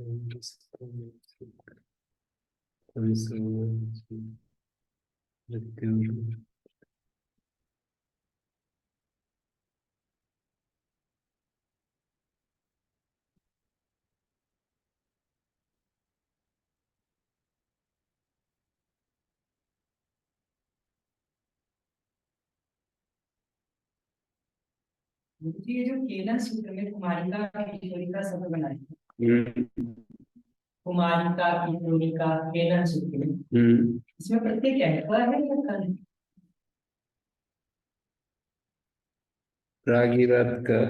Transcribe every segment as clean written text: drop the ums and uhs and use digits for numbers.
ये जो केना सूत्र में कुमारिका किशोरिका शब्द बनाए, कुमारिका किशोरिका केना सूत्र में, इसमें प्रत्यय क्या है, क है या क है? प्रागिरथ का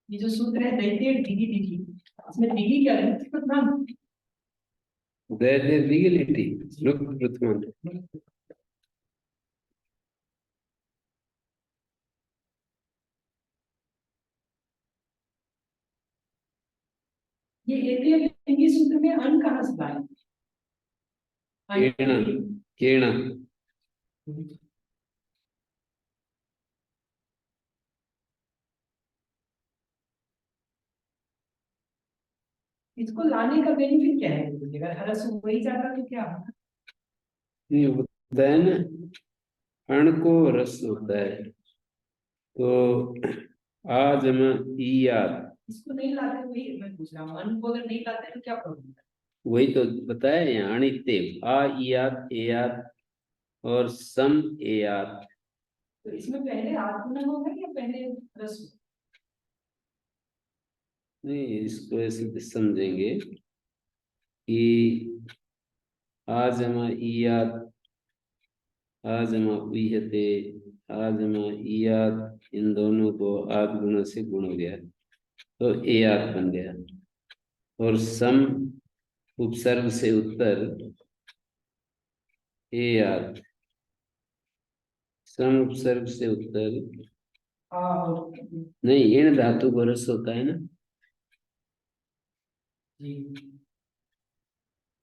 ये जो सूत्र है दैत्य दिगी दिगी, इसमें दिगी क्या है, प्रथम दैत्य दिगिलिटी लुक प्रथम। ये दैत्य दिगी सूत्र में अन कहाँ से लाए? केण केण इसको लाने का बेनिफिट क्या है, अगर हरस वही जाता तो क्या होगा? ये होता है ना, अण को रस होता है, तो आज हम ईयाद, इसको नहीं लाते, वही मैं पूछ रहा हूँ, अन को अगर नहीं लाते तो क्या प्रॉब्लम है? वही तो बताया यहाँ, अणित्य आ ईयाद एयाद और सम एयाद। तो इसमें पहले आत्मन होगा या पहले रस? नहीं, इसको ऐसे समझेंगे कि आज हम ईयाद, आज हम उयते, आज हम ईयाद, इन दोनों को आद गुण से गुण हो गया तो एयाद बन गया। और सम उपसर्ग से उत्तर एयाद, सम उपसर्ग से उत्तर नहीं, इन धातु को रस होता है ना,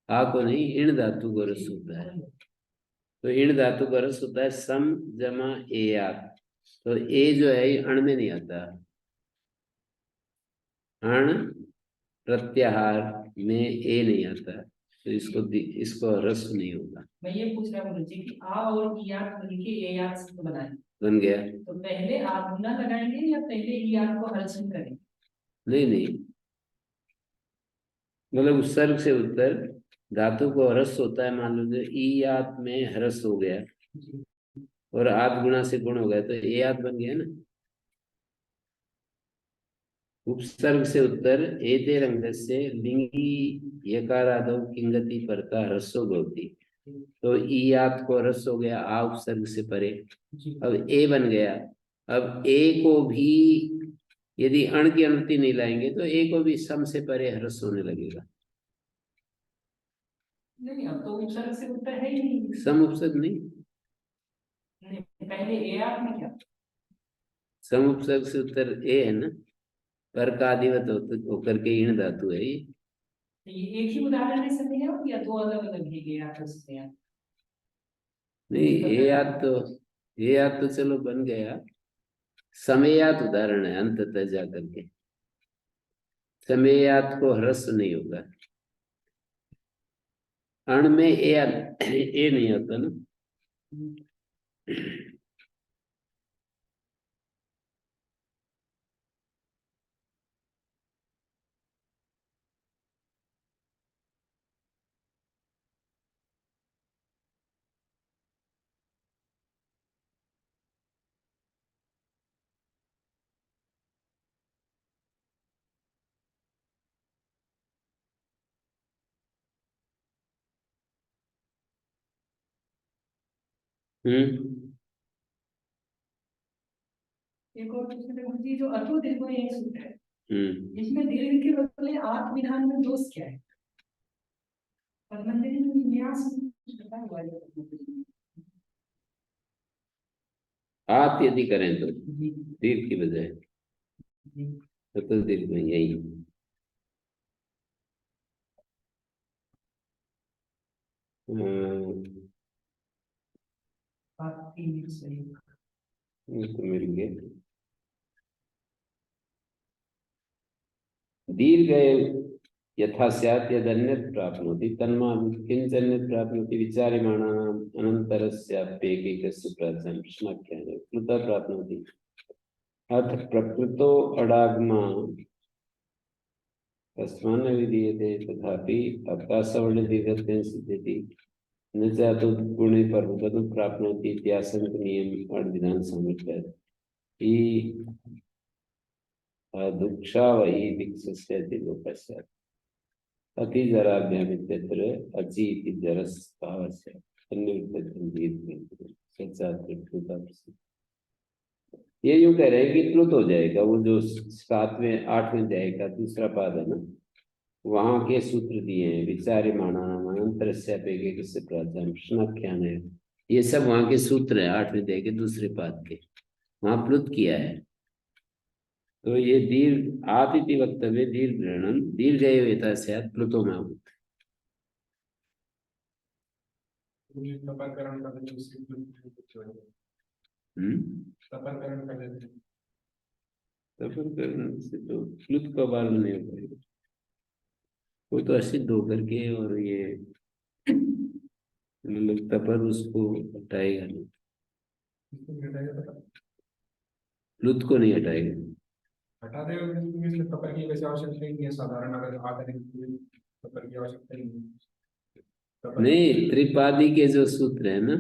आ को नहीं, इन धातु को रस होता है, तो इन धातु का रस होता है सम जमा एयाद। तो ए जो है ये अण में नहीं आता, अण प्रत्याहार में ए नहीं आता, तो इसको रस नहीं होगा। मैं ये पूछ रहा हूँ जी कि आ और इयाद मिलके ए याद से बनाए, बन गया। तो पहले आप गुना लगाएंगे या पहले इयाद को हर्षण करेंगे? नहीं नहीं, मतलब उपसर्ग से उत्तर धातु को हरस होता है, मान लो ई आत में हरस हो गया और आद गुणा से गुण हो गया तो ए आत बन गया ना। उपसर्ग से उत्तर एते रंग से लिंगी यकारादो किंगति परता ह्रस्व भवति, तो ई आत को रस हो गया, आ उपसर्ग से परे, अब ए बन गया। अब ए को भी यदि अण की अनुमति नहीं लाएंगे तो ए को भी सम से परे ह्रस्व होने लगेगा। नहीं, अब तो उपसर्ग से उत्तर है ही नहीं। सम उपसर्ग नहीं, नहीं, पहले ए याद में क्या? सम उपसर्ग से उत्तर ए है ना, पर का आदिवत होकर के इन धातु है ये। ये एक ही उदाहरण है समय और या दो अलग अलग है ये याद से याद? नहीं, ये याद तो चलो बन गया, समयात उदाहरण है अंततः जाकर के, समयात को ह्रस्व नहीं होगा, अण में ए नहीं आता ना। हम्म एक और दूसरे देखो जी, जो अतो दीर्घ में एक सूत्र है, हम्म इसमें दीर्घ के बदले आत्म विधान में दोष क्या है? पद्मंजलि में विन्यास बता हुआ है। आप यदि करें तो दीर्घ की बजाय, तो दीर्घ में यही तो मिल गए। दीर्घ यथा स्यात् यदन्यत् प्राप्नोति तन्मां किञ्चन्यत् प्राप्नोति विचार्यमाणानाम् अनन्तरस्याप्येकैकस्य प्राच्यं प्रश्नाख्याने कृतः प्राप्नोति। अथ प्रकृतो अडागमा तस्मान्न विधीयते तथापि अवकाशवर्णे दीर्घत्वेन सिद्ध्यति न चातो गुणे पर्वतं प्राप्नोति इत्याशंकनीयम् अणविधान सामर्थ्यात् हि दुक्षा वही दिक्सस्य लोकस्य अति जराभ्याम इत्यत्र अचि इति जरस भावस्य अन्यविद्धं दीर्घ सच्चा। ये यूं कह रहे हैं कि प्लुत हो जाएगा, वो जो 7वें 8वें अध्याय का दूसरा पाद है ना, वहां के सूत्र दिए हैं विचार्यमाणानामन्तरस्यापेक्षस्य प्राच्यं प्रश्नाख्यान है, ये सब वहां के सूत्र हैं 8वें अध्याय के दूसरे पाद के, वहां प्लुत किया है। तो ये दीर्घ आतिथि वक्तव्य दीर्घ ग्रहणम दीर्घ एवं स्यात् प्लुतो में तपन से तो प्लुत का बाल नहीं हो पाएगा, वो तो असिद्ध होकर के, और ये मतलब तपर उसको हटाएगा नहीं, प्लुत को नहीं हटाएगा। हटा देगा इसलिए तपर की वैसे आवश्यकता ही नहीं है, साधारण अगर आकर तपर की आवश्यकता ही नहीं, त्रिपादी के जो सूत्र है ना,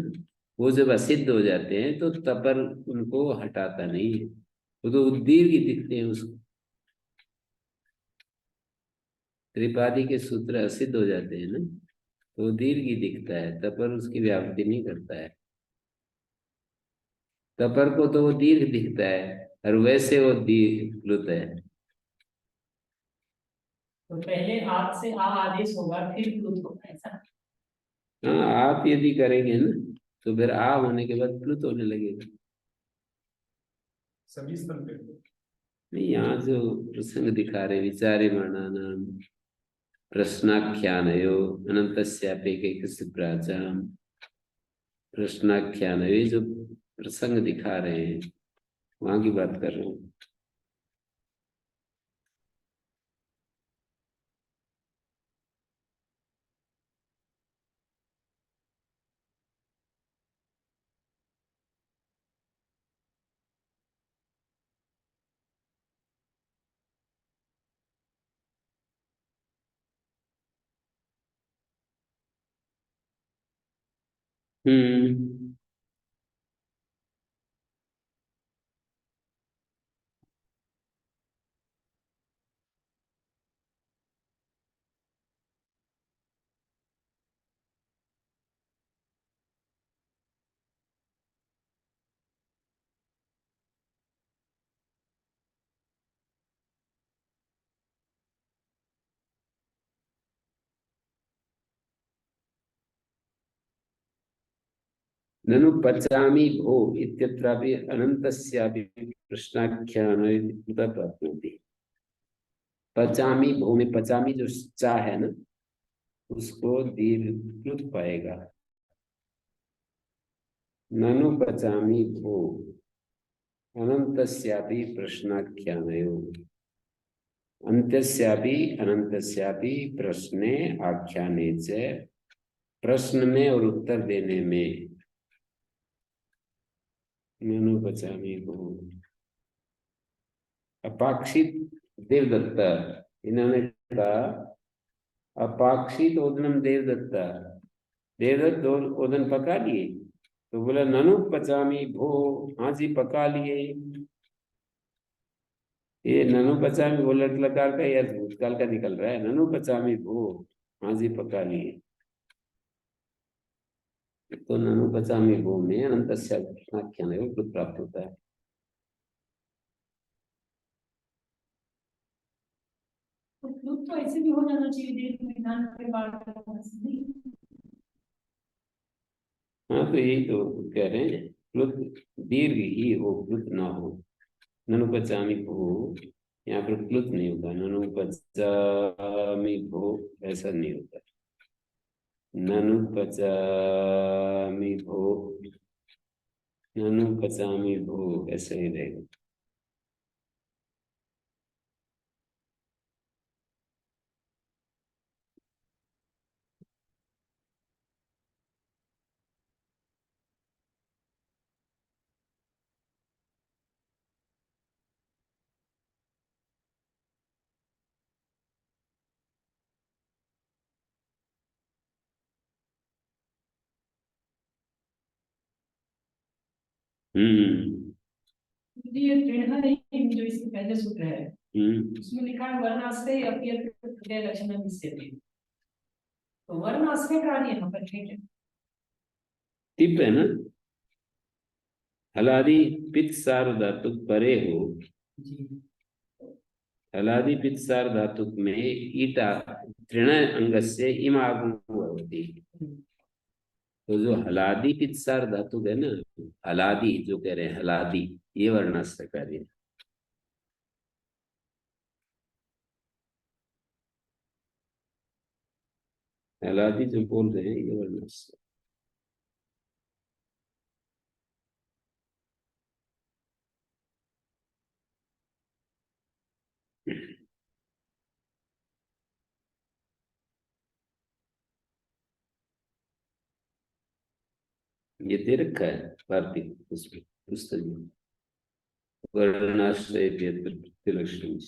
वो जब असिद्ध हो जाते हैं तो तपर उनको हटाता नहीं है, वो तो दीर्घ दिखते हैं उसको। त्रिपादी के सूत्र असिद्ध हो जाते हैं ना, तो दीर्घ ही दिखता है, तपर उसकी व्याप्ति नहीं करता है। तपर को तो वो दीर्घ दिखता है, और वैसे वो दीर्घ प्लुत है। तो पहले आप से आ आदेश होगा फिर प्लुत होगा, ऐसा? हाँ, आप यदि करेंगे ना तो फिर आ होने के बाद प्लुत होने लगेगा। सभी स्थल पे नहीं, यहाँ जो प्रसंग दिखा रहे विचार्यमाणानाम प्रश्नाख्यानयो अनन्तस्यापेक्षस्य प्राच्यं प्रश्नाख्यानयो, ये जो प्रसंग दिखा रहे हैं वहां की बात कर रहा हूँ। ननु पचामि भो इत्यत्रापि अनन्तस्यापि प्रश्नाख्यान प्राप्नोति। पचामी भो में पचामी जो चा है ना, उसको दीर्घ पाएगा। ननु पचामी भो अनन्तस्यापि प्रश्नाख्यानयो, अंत्यस्यापि अनन्तस्यापि प्रश्ने आख्याने च, प्रश्न में और उत्तर देने में। ननु पचामी भो अपाक्षित देवदत्ता, इन्होंने कहा अपाक्षित ओदनम देवदत्ता, देवदत्त ओदन पका लिए, तो बोला ननु पचामी भो, हाँ जी पका लिए। ये ननु पचामी वो लट लकार का या भूतकाल का निकल रहा है। ननु पचामी भो, हाँ जी पका लिए। तो ननु पचामी भो में अनंतस्य प्रश्नाख्यान प्राप्त होता है। तो ऐसे भी हो जाना चाहिए दीर्घ विधान के बाद। हाँ, तो यही तो कह रहे हैं, प्लुत दीर्घ ही हो, प्लुत ना हो। ननु पचामी भो, यहाँ पर प्लुत नहीं होगा, ननु पचामी भो ऐसा नहीं होता। ननु पचामि भो, ननु पचामि भो, ऐसे ही रहेगा। ये टेढ़ा नहीं जो इसके पहले सूत्र है उसमें लिखा है वर्णाश्रय अपीयत प्रत्यय लक्षण निश्चित। तो वर्णाश्रय का यहाँ पर ठीक है, टिप है ना, हलादि पित्त सार धातु परे हो, जी हलादि पित्त सार धातु में ईटा तृण अंग से इम आगम होती। तो जो हलादि पित्त सार धातु है ना, हलादि जो कह रहे हैं हलादि, ये वर्णाश्रय कार्य है। हलादि जो बोल रहे हैं ये वर्णाश्रय। ये दे रखा है भारतीय उसमें पुस्तक में, वर्णाश्रय लक्षण।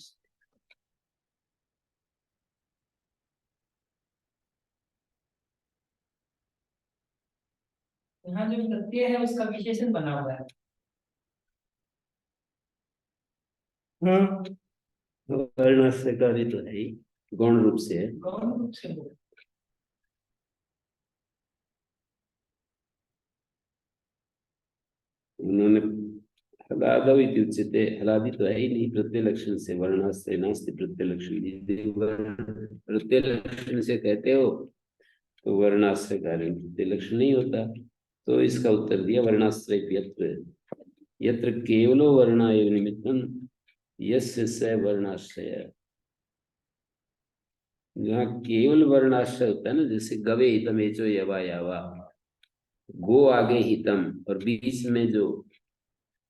यहाँ जो प्रत्यय है उसका विशेषण बना हुआ है। वर्णाश्रय कार्य तो है ही, गौण रूप से है। गौण रूप से हो। उन्होंने हलादव इति उच्यते, हलादि तो है ही नहीं, प्रत्यय लक्षण से वर्णाश्रय नास्ति प्रत्यय लक्षण। यदि प्रत्यय लक्षण से कहते हो तो वर्णाश्रय कार्य प्रत्यय लक्षण नहीं होता। तो इसका उत्तर दिया वर्णाश्रय यत्र यत्र केवलो वर्णा एव निमित्तम यस्य स वर्णाश्रय। जहाँ केवल वर्णाश्रय होता है ना, जैसे गवे हितम एचो यवा यावा, गो आगे हितम और बीच में जो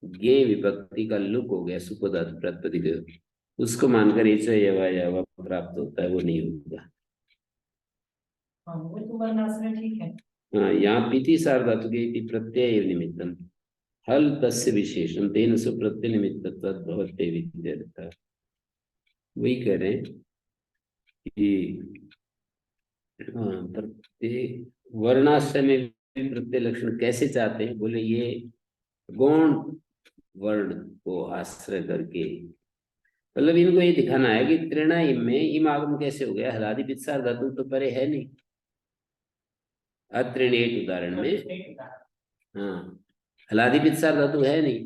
गे विभक्ति का लुक हो गया सुपदार्थ प्रातिपदिक, उसको मानकर एचो यवा यावा प्राप्त होता है, वो नहीं होगा। हाँ वो तो वर्णाश्रय ठीक है। हाँ, यहाँ पीति सार धातु के प्रत्यय निमित्तम हल तस्य विशेषण तेन सु प्रत्यय निमित्तत्वात् भवते विद्यर्थः। वही कह रहे हैं कि प्रत्यय वर्णाश्रय में प्रत्यय लक्षण कैसे चाहते हैं, बोले ये गौण वर्ण को आश्रय करके, मतलब इनको ये दिखाना है कि तृणा इम में इम आगम कैसे हो गया, हलादि पित्सार धातु तो परे है नहीं। अत्रिणेट उदाहरण में हाँ हलादि पित्सार धातु है नहीं,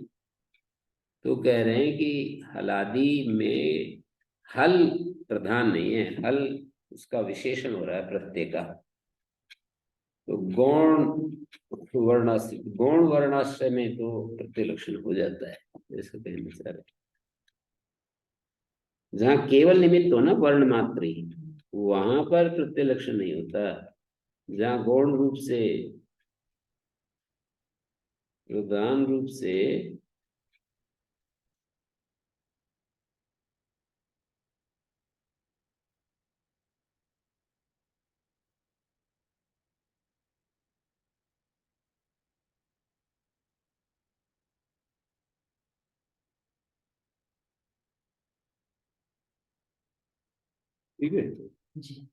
तो कह रहे हैं कि हलादि में हल प्रधान नहीं है, हल उसका विशेषण हो रहा है प्रत्यय का। तो गौण वर्णाश्रय में तो प्रत्यय लक्षण हो जाता है, जैसे कहना चाह रहे। जहाँ केवल निमित्त हो ना वर्ण मात्र ही, वहां पर प्रत्यय लक्षण नहीं होता। जहाँ गौण रूप से प्रधान रूप से ठीक है। जी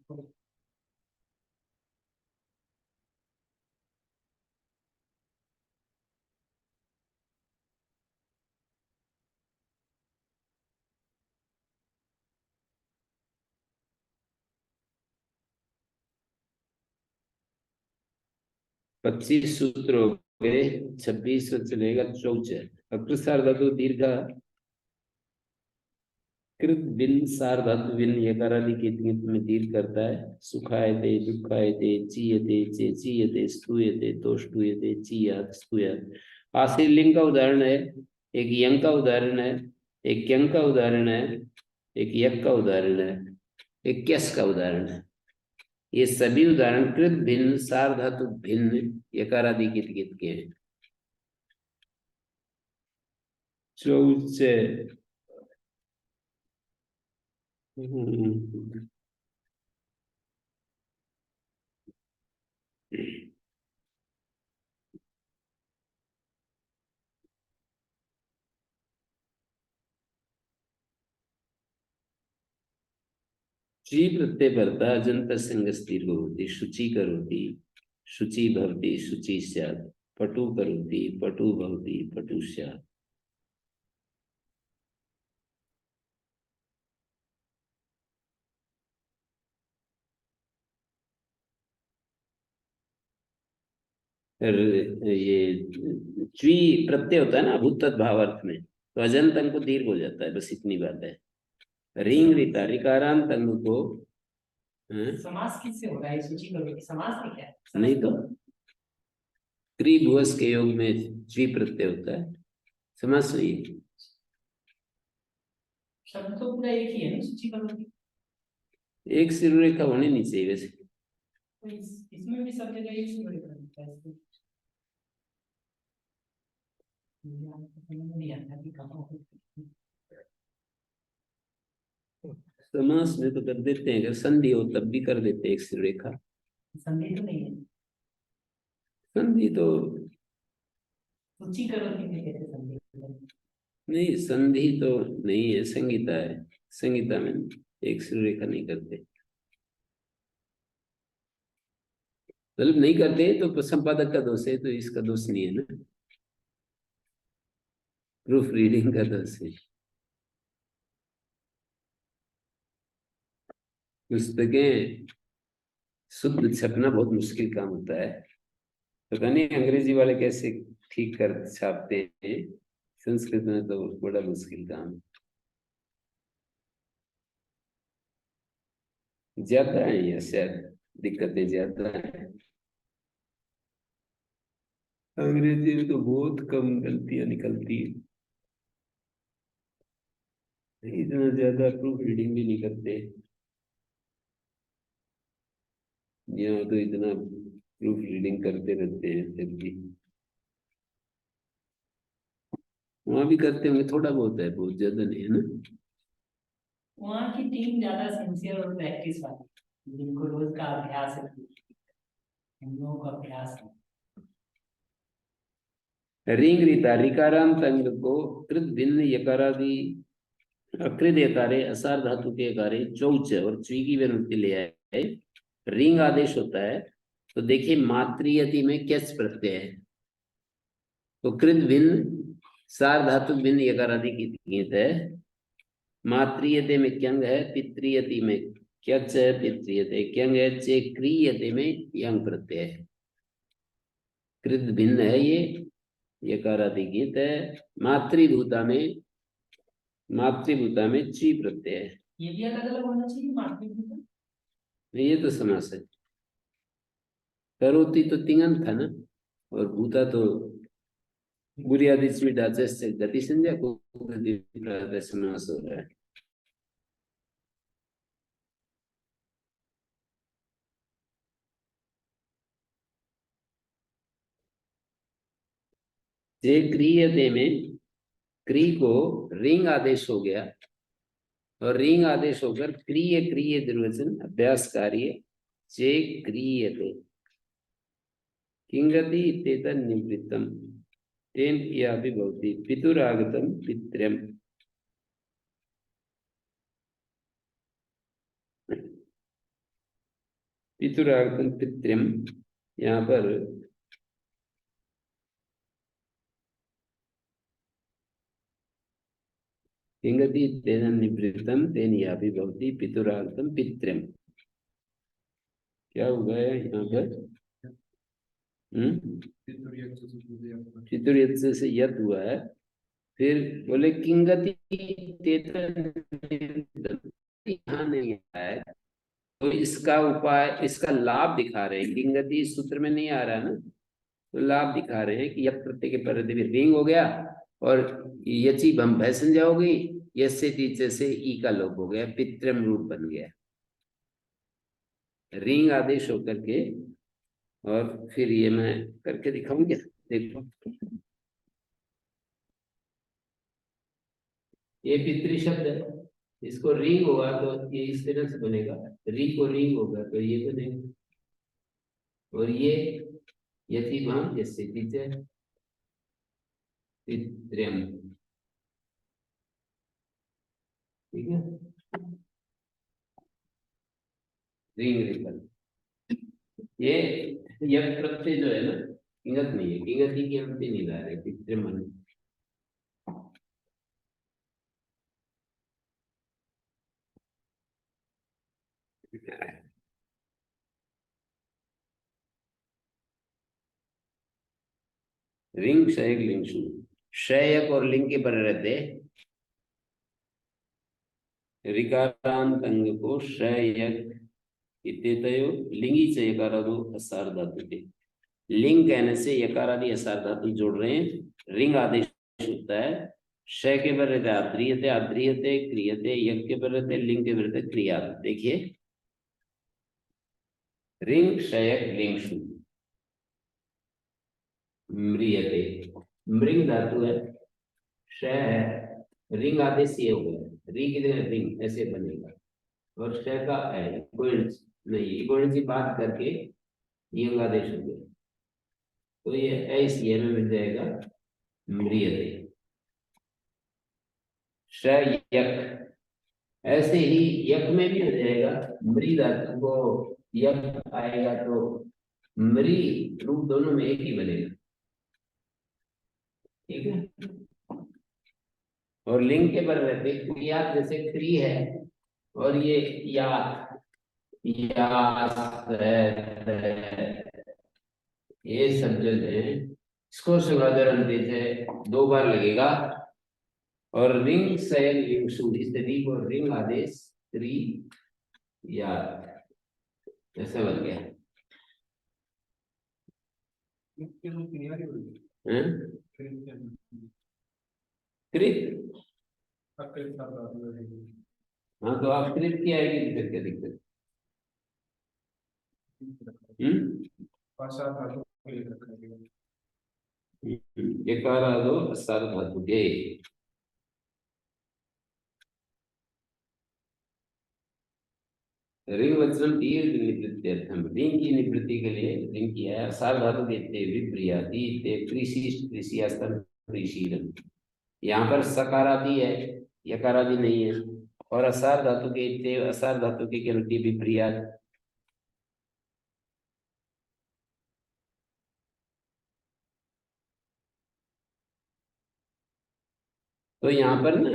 25 सूत्र हो गए, 26 चलेगा 14। अग्रसार धातु दीर्घ कृत बिन सार धातु बिन यकारादि के में दीर्घ करता है। सुखायते दुखायते चीयते चेचीयते स्तूयते तोष्टूयते चीयात स्तूयात। आश्रित लिंग का उदाहरण है, एक यंग का उदाहरण है, एक यंग का उदाहरण है, एक यक का उदाहरण है, एक क्यस का उदाहरण है। ये सभी उदाहरण कृत भिन्न सार्वधातुक भिन्न यकारादि गीत के हैं। चौच ची प्रत्यय परता अजंत संग स्थिर होती शुचि करोति शुचि भवति शुचि स्यात् पटु करोति पटु भवति पटु स्यात्। ये च्वी प्रत्यय होता है ना भूत भावार्थ में, तो अजंत अंग को दीर्घ हो जाता है, बस इतनी बात है। रिंग रीता रिकारांत अंग को समास किससे हो रहा है? सूची करोगे समास में क्या है? नहीं तो क्री भुवस के योग में च्वी प्रत्यय होता है, समास नहीं। शब्द तो पूरा एक ही है ना, सूची करोगे। एक सिर रेखा होनी नहीं चाहिए वैसे। तो इसमें भी सब जगह एक सिर रेखा होता है इसमें। नहीं आता कि कहाँ हो। समास में तो कर देते हैं, अगर संधि हो तब भी कर देते हैं एक सिर रेखा। संधि तो नहीं है। संधि तो सूची करोगे में कैसे संधि? नहीं, संधि तो नहीं है, संगीता है। संगीता में एक सिर रेखा नहीं करते, मतलब नहीं करते तो संपादक का दोष है, तो इसका दोष नहीं है ना, प्रूफ रीडिंग का दोष है। पुस्तकें शुद्ध छपना बहुत मुश्किल काम होता है, पता नहीं अंग्रेजी वाले कैसे ठीक कर छापते हैं, संस्कृत में तो बड़ा मुश्किल काम है। ज्यादा है या शायद दिक्कतें ज्यादा है, अंग्रेजी में तो बहुत कम गलतियां निकलती है, इतना ज्यादा प्रूफ रीडिंग भी नहीं करते, यहाँ तो इतना प्रूफ रीडिंग करते रहते हैं फिर भी। वहां भी करते होंगे, थोड़ा बहुत है, बहुत ज्यादा नहीं है ना। वहाँ की टीम ज्यादा सिंसियर और प्रैक्टिस वाली, जिनको रोज का अभ्यास है, हम लोगों का अभ्यास है। रिंग रीता रिकारांत अंग को कृत भिन्न यकारादि अकृत यकारे असार धातु के यकारे चौच और च्वी की विनुक्ति ले आए, रिंग आदेश होता है, तो देखिए मातृयति में कैच प्रत्यय है, तो कृत भिन्न सार धातु भिन्न यकारादि की गीत है। मातृयते में क्यंग है, पितृयति में क्यच है, पितृयते क्यंग है, चे क्रियते में यंग प्रत्यय है। कृत भिन्न है ये यकारादि गीत है। मातृभूता में ची प्रत्यय है। ये भी अलग अलग होना चाहिए मातृभूता। ये तो समास है। करोति तो तिंगन था ना, और भूता तो बुनियादी ढांचे से गति संज्ञा को समास हो रहा है। जे क्रियते में क्री को रिंग आदेश हो गया, और रिंग आदेश होकर क्रिय क्रिय द्विवचन अभ्यास कार्य जे क्रियते किंगति इत्येतत् निवृत्तम तेन यापि भवति पितुरागतम पितृम। पितुरागतम पितृम, यहाँ पर किंगति इत्येतत् निवृत्तम तेन यापि भवति पितुरागतम पितृम। क्या हुआ है यहाँ पर? चितुर्यत से यत हुआ है, फिर बोले किंगति यहाँ नहीं आया है, तो इसका उपाय, इसका लाभ दिखा रहे हैं। किंगति इस सूत्र में नहीं आ रहा है ना, तो लाभ दिखा रहे हैं कि यत प्रत्यय के पर रिंग हो गया, और यची भम भय संज्ञा हो गई, यस्य तीचे से ई का लोप हो गया, पितृम रूप बन गया। रिंग आदेश होकर के, और फिर ये मैं करके दिखाऊंगा। देखो ये पितृ शब्द है, इसको रिंग होगा तो ये इस तरह से बनेगा, री को रिंग होगा तो ये बनेगा, और ये यतिभाम जैसे पितृ पितृम, ठीक है। रिंग रिंगल, ये यक प्रत्यय जो है ना, किंगत नहीं है, किंगति की अंति नहीं ला रहे, पितृमन। रिंग शयक लिंग शु, शयक और लिंग के पर रहते ऋकारांत अंग को शयक इत्येतयो लिंगी च यकारादो असार धातु के, लिंग कहने से यकारादि असार धातु जोड़ रहे हैं। रिंग आदेश होता है, शय के पर रहते आद्रियते, आद्रियते क्रियते, यक के पर रहते लिंग के पर रहते क्रिया। देखिए रिंग शयक लिंग शु, म्रियते, मृंग धातु है, शय है, रिंग आदेश ये हो गया, री की जगह रिंग ऐसे बनेगा, और शय का है कोई सी बात करके यंग आदेश हो गया, तो ये ऐसे में मिल जाएगा म्रियते। शय यक, ऐसे ही यक में भी हो जाएगा, मृ धातु को यक आएगा तो मृ रूप दोनों में एक ही बनेगा, ठीक है। और लिंग के पर रहते क्रिया, जैसे क्री है और ये यात, यास है, ये सब जो है इसको सुगादरण देते दो बार लगेगा, और रिंग सयन लिंग शु, इस तरी को रिंग आदेश क्री यात ऐसा बन गया। कृत, हाँ तो आप कृत की आएगी फिर क्या दिक्कत। यकार आदो असार धातु के, रिंग वचन दीर्घ निवृत्त्यर्थम, रिंग की निवृत्ति के लिए रिंग किया है। असार धातु देते विप्रियाति ते कृषिष्ट कृषियास्तन कृषिरम, यहाँ पर सकारादि है, यकारादि नहीं है, और असार धातु के ते, असार धातु के अनुति विप्रिया, तो यहाँ पर ना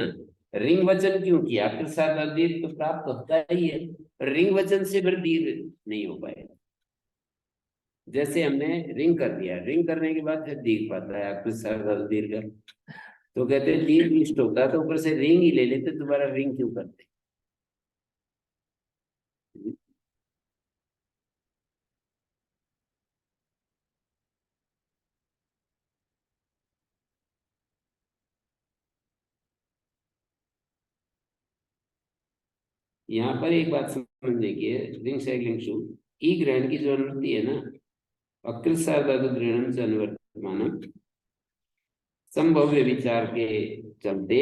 रिंग वचन क्यों किया, साथ दीर्घ तो प्राप्त होता ही है, रिंग वचन से फिर दीर्घ नहीं हो पाएगा। जैसे हमने रिंग कर दिया, रिंग करने के बाद फिर दीर्घ पाता है आपके साथ दीर्घ, तो कहते हैं दीर्घ इष्ट होता है तो ऊपर से रिंग ही ले लेते, दोबारा रिंग क्यों करते। यहाँ पर एक बात समझने की है, रिंग से लिंग शु ई ग्रहण की जो अनुवृत्ति है ना, अकृत साधातु ग्रहण से अनुवर्तमान संभव्य विचार के चलते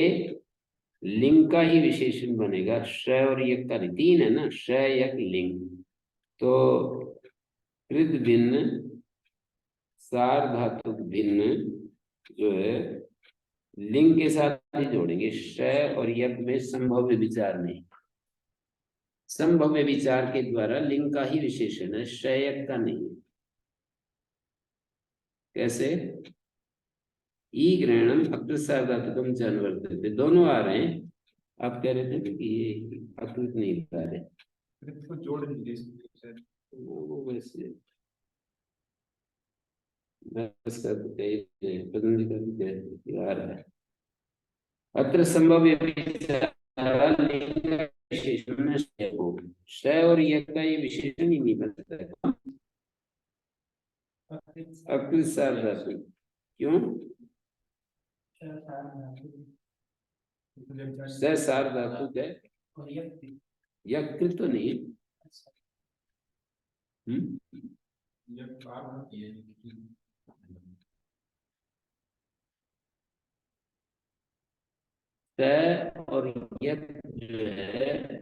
लिंग का ही विशेषण बनेगा। श और यक का तीन है ना, श यक लिंग, तो कृत भिन्न सार धातु भिन्न जो है लिंग के साथ ही जोड़ेंगे, श और यक में संभव्य विचार नहीं, संभव्य विचार के द्वारा लिंग का ही विशेषण है, शयक का नहीं। कैसे, ई ग्रहणम अकृत अनुवर्तते, दोनों आ रहे हैं, आप कह रहे थे कि ये अकृत नहीं आ रहे, जोड़ दीजिए वैसे बस आ रहा है। अत्र संभव्य विचार लिंग का विशेषण शय और यक का ये विशेषण ही नहीं बनता है, अकृत सार धातु क्यों, सार धातु है, यकृत तो नहीं, ये बात होती है कि त और यक जो है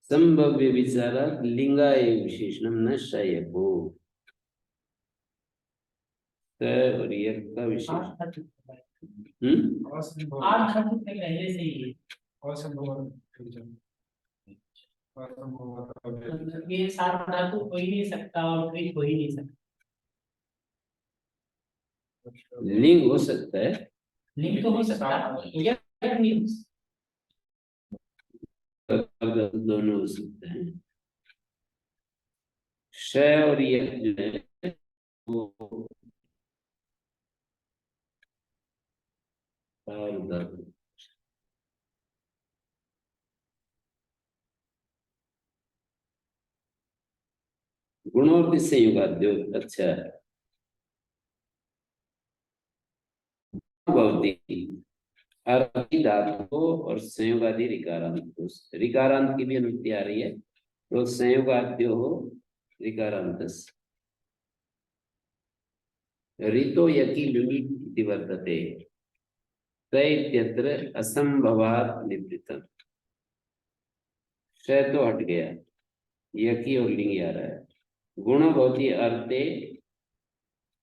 संभव्य विचारात लिंगाय विशेषणम न शायको। त और यक का विशेषण असंभव आठ धातु के पहले से ही असंभव मतलब ये सात धातु हो ही नहीं सकता और कोई हो ही नहीं सकता। लिंग हो सकता है, लिंग तो हो सकता है, यक नहीं हो सकता। दोनों हो सकते हैं। क्षय और यक जो है वो और धातु। गुणों से युगाद्यो। अच्छा भवती अर्थी धातु और संयोगादि रिकारांत। रिकारांत की भी अनुक्ति आ रही है तो संयोगाद्यो हो रिकारांत। ऋतो यकी लुङि इति वर्तते तैत्यत्र असंभवात् निवृत्तम्। क्षय तो हट गया, यकी और लिंग आ रहा है। गुण भवती अर्थे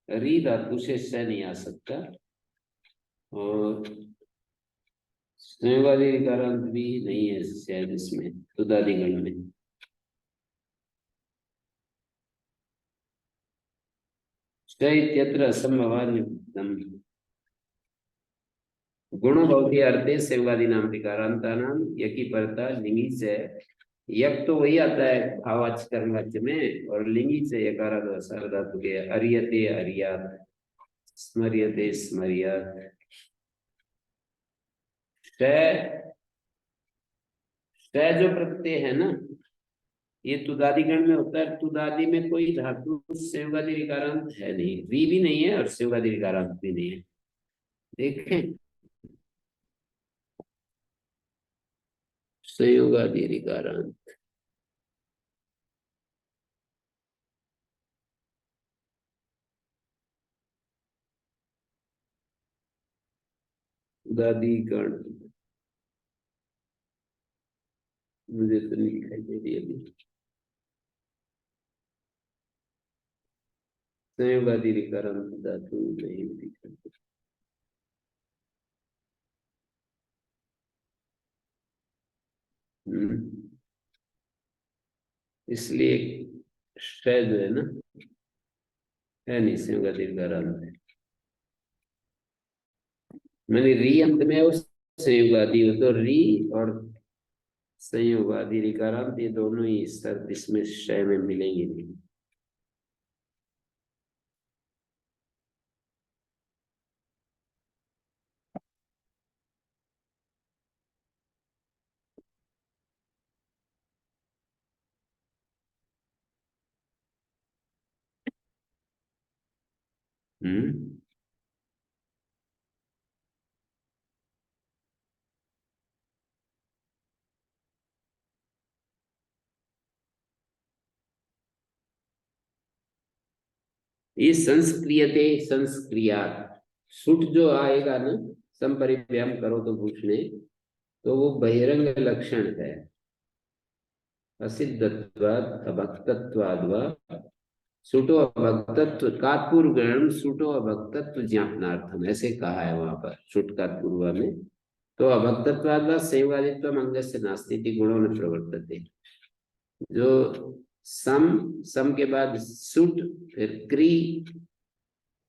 री धातु से क्षय नहीं आ सकता और संयोगादि रिकारांत भी नहीं है शायद इसमें तुदादिगण में। क्षय इत्यत्र असंभवात् निवृत्तम्। गुण भवती अर्थे संयोगादि नाम विकारांता नाम यकी परता लिंगी से। यक तो वही आता है भावाच कर्मवाच्य में और लिंगी से यकारादो असार धातु के अरियते अरियात स्मर्यते स्मर्यात। क्षय जो प्रत्यय है ना ये तुदादिगण में होता है। तुदादि में कोई धातु संयोगादि विकारांत है नहीं, री भी नहीं है और संयोगादि विकारांत भी नहीं है। देखें संयोगादि विकारांत तुदादिगण मुझे तो नहीं दिखाई दे रही अभी। संयोगादि विकारांत धातु नहीं दिखाई। इसलिए क्षय जो है ना है नहीं संयोगादि विकारांत है। मैंने री अंत में उस संयोगादि हो तो री और संयोगादि विकारांत ये दोनों ही शब्द इसमें क्षय में मिलेंगे नहीं। ये संस्क्रियते संस्क्रियात सुट जो आएगा ना संपरिव्याम करो तो पूछने तो वो बहिरंग लक्षण है। असिद्धत्वाद अभक्तत्वाद व सुटो अभक्तत्व कातपूर्व गण सुटो अभक्तत्व ज्ञापनार्थम ऐसे कहा है वहां पर सुट कातपूर्व में। तो अभक्तत्वाद व संयोगादित्व अंगस्य नास्ति गुणों न प्रवर्तते। जो सम के बाद सुट फिर क्री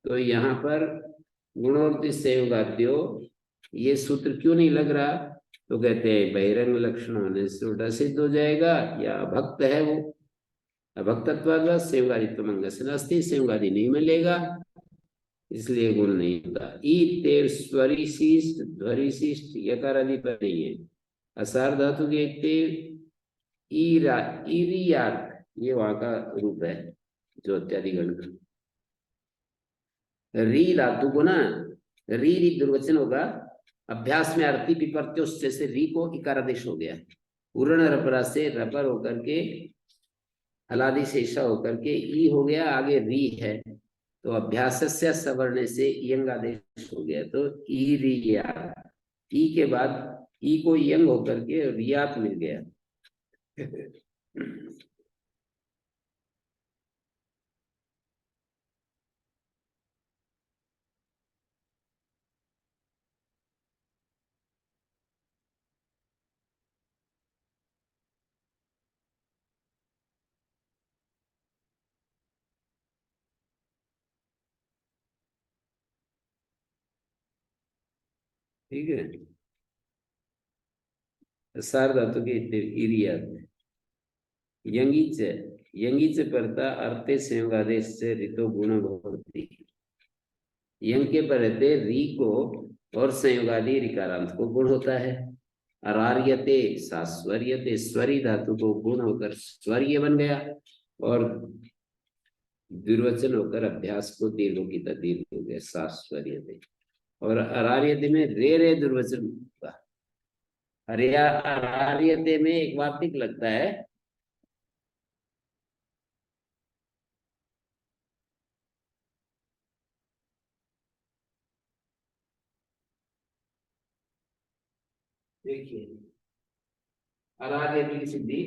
तो यहाँ पर गुणोक्ति संयोगाद्यो ये सूत्र क्यों नहीं लग रहा तो कहते हैं बहिरंग लक्षण होने से उल्टा सिद्ध हो जाएगा या अभक्त है वो। अभक्तत्वाद संयोगादित्व अंगस्य नास्ति संयोगादि नहीं मिलेगा इसलिए गुण नहीं होता। ई स्वरिशिष्ट ध्वरिशिष्ट यकार आदि पर नहीं है। असार धातु के ईरियात ये वहां का रूप है जो इत्यादि गण का। री धातु को ना री री दुर्वचन होगा। अभ्यास में अर्थी पिपर्त्योस जैसे री को इकारादेश हो गया। उरण रपरा से रपर होकर के हलादि शेषा होकर के ई हो गया, आगे री है तो अभ्यास से सवर्ण से यंग आदेश हो गया, तो ई रिया। ई के बाद ई को यंग होकर के रियात मिल गया। ठीक है, सार धातु के इरियात यंगीच यंगीच परता अर्थे संयोगादेश से ऋतो गुण भवति। यंग के परते री को और संयोगादि ऋकारांत को गुण होता है। अरार्यते सास्वर्यते, स्वरी धातु को गुण होकर स्वर्य बन गया और दुर्वचन होकर अभ्यास को दीर्घों की तदीर्घ हो गया, सास्वर्यते। और अरार्यते में रे रे दुर्वचन होगा। अरार्यते में एक वार्तिक लगता है, देखिए अरार्यते की सिद्धि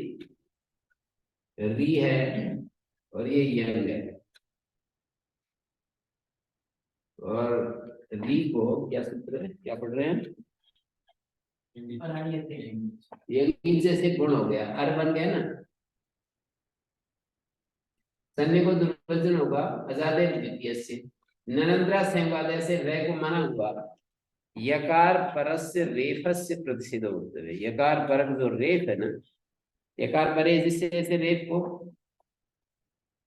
री है और ये यंग है, और री को क्या सूत्र है, क्या पढ़ रहे हैं, ये जैसे गुण हो गया, अर बन गया ना। सन्नि को दुर्वचन होगा अजादे द्वितीय से, ननंद्रा संवादय से रे को माना हुआ। यकार परस्य रेफस्य प्रतिषेध होते हुए, यकार परक जो रेफ है ना, यकार परे जिससे ऐसे रेफ को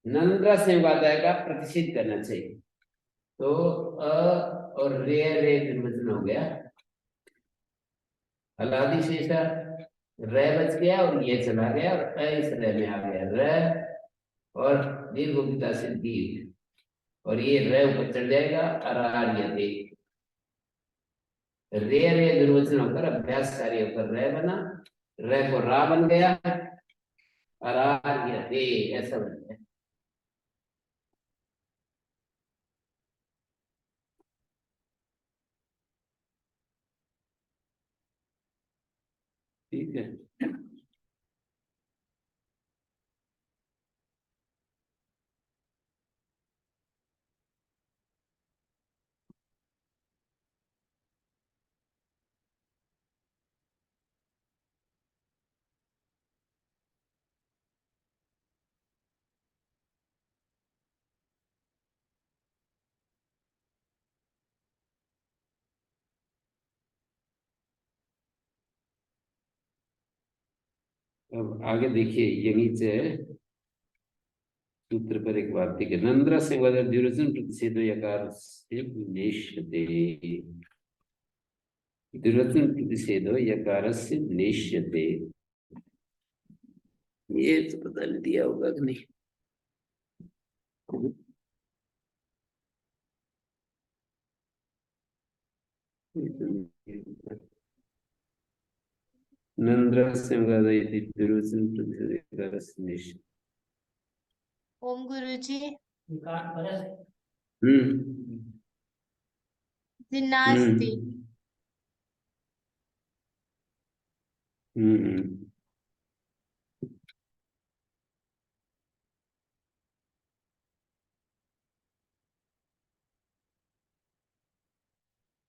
नंद्रा संवादय का प्रतिषेध करना चाहिए। तो अ और रे रे दुर्वचन हो गया, हलादि शेषा रे बच गया और ये चला गया और अ इस रे में आ गया रे, और दीर्घोक्ता से दीर्घ, और ये रे ऊपर चढ़ जाएगा। अरार्यते रे रे दुर्वचन होकर अभ्यास कार्य होकर रे बना, रे को रा बन गया, अरार्यते ऐसा बन गया। ठीक है, अब आगे देखिए यहीं से सूत्र पर एक वार्तिक है, नंद्रा से दुर्वचन प्रतिषेध यकार से नेष्यते, दुर्वचन प्रतिषेध यकार से नेष्यते। ये तो पता नहीं दिया होगा कि नहीं। नंद्रा से दुर्वचन प्रतिषेध यकार से नेष्यते। ओम गुरुजी। जिन्नास्ति।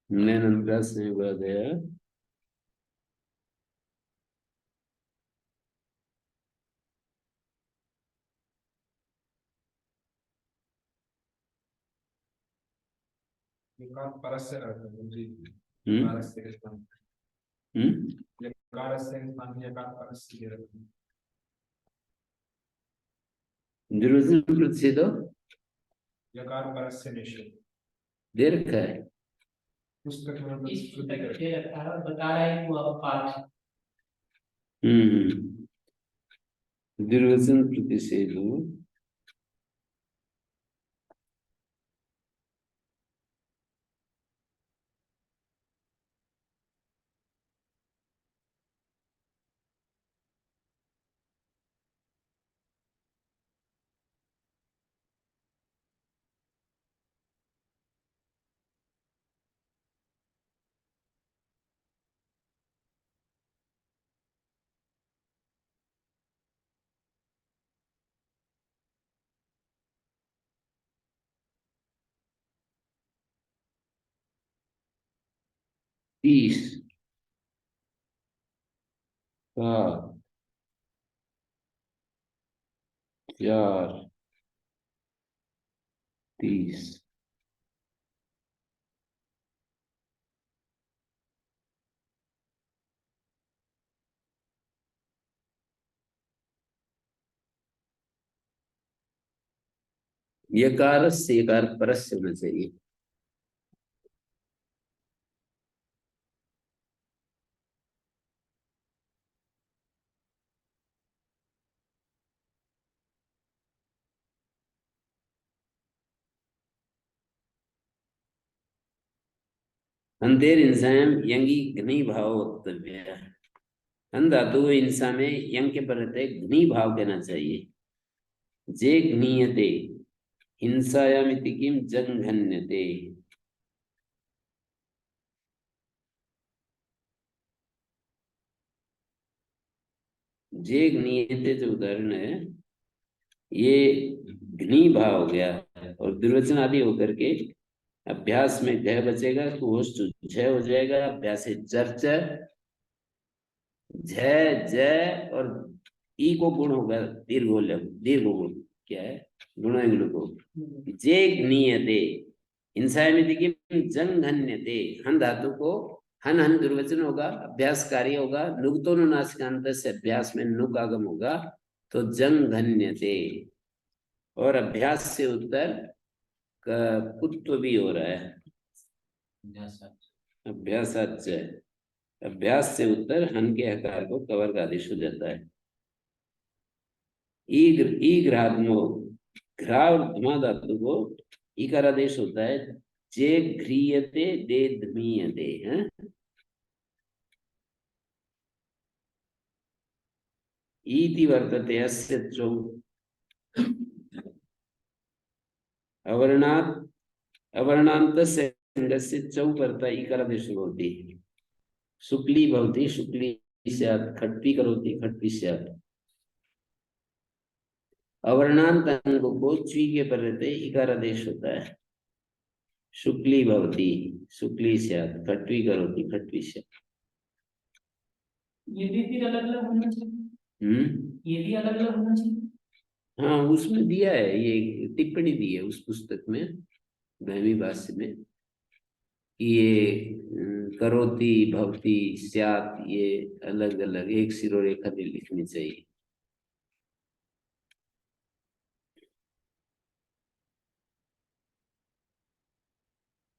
नंद्रा से गया यकार परस्य जी, हम्म परस्य के स्थान यकार से स्थान में यकार परस्य के रखते हैं। दुर्वचन प्रतिषेध यकार परस्य निश्चित दे रखा है, पुस्तक में इस शुद्धि पुस्तक करके के रखा है, बता रहा है कि वो पाठ दुर्वचन प्रतिषेध 30 7 4 30 यकार से यकार परस्य होना चाहिए। अंधेर इंसान यंगी घनी भाव वक्तव्य। अन धातु इंसा में यंग के पर घनी भाव कहना चाहिए। जे घनीयते हिंसायामिति किम जंघन्यते। जे घनीयते जो उदाहरण है ये घनी भाव हो गया और दुर्वचन आदि होकर के अभ्यास में गह बचेगा तो होश झ हो जाएगा। अभ्यास से चर्च झ जय और ई को गुण होगा दीर्घ गुण क्या है गुण को जे घनीयते हिंसा में देखिए जंघन्यते हन धातु को हन हन दुर्वचन होगा अभ्यास कार्य होगा नुगतो नासिकांत से अभ्यास में नुग आगम होगा तो जंघन्यते और अभ्यास से उत्तर कुत्व भी हो रहा है अभ्यासाच अभ्यास से उत्तर हन के हकार को कवर का आदेश हो जाता है। ई घ्रात्मो घ्रा और धमा धातु को इकार आदेश होता है। जे घ्रियते दे धमीयते हैं इति वर्तते अस्य चौ अवर्णात् अवर्णांत से चौ करता इकार आदेश होती शुक्ली भवति शुक्ली स्यात् खट्टी करोति खट्टी स्यात्। अवर्णांत अंग को ची के पर रहते इकार आदेश होता है शुक्ली भवति शुक्ली स्यात् खट्वी करोति खट्वी स्यात्। ये भी फिर अलग अलग होना चाहिए। ये भी अलग अलग होना चाहिए। हाँ उसमें दिया है ये टिप्पणी दी है उस पुस्तक में गहवी भाष्य में ये करोति भवति स्यात् ये अलग अलग एक शिरोरेखा भी लिखनी चाहिए।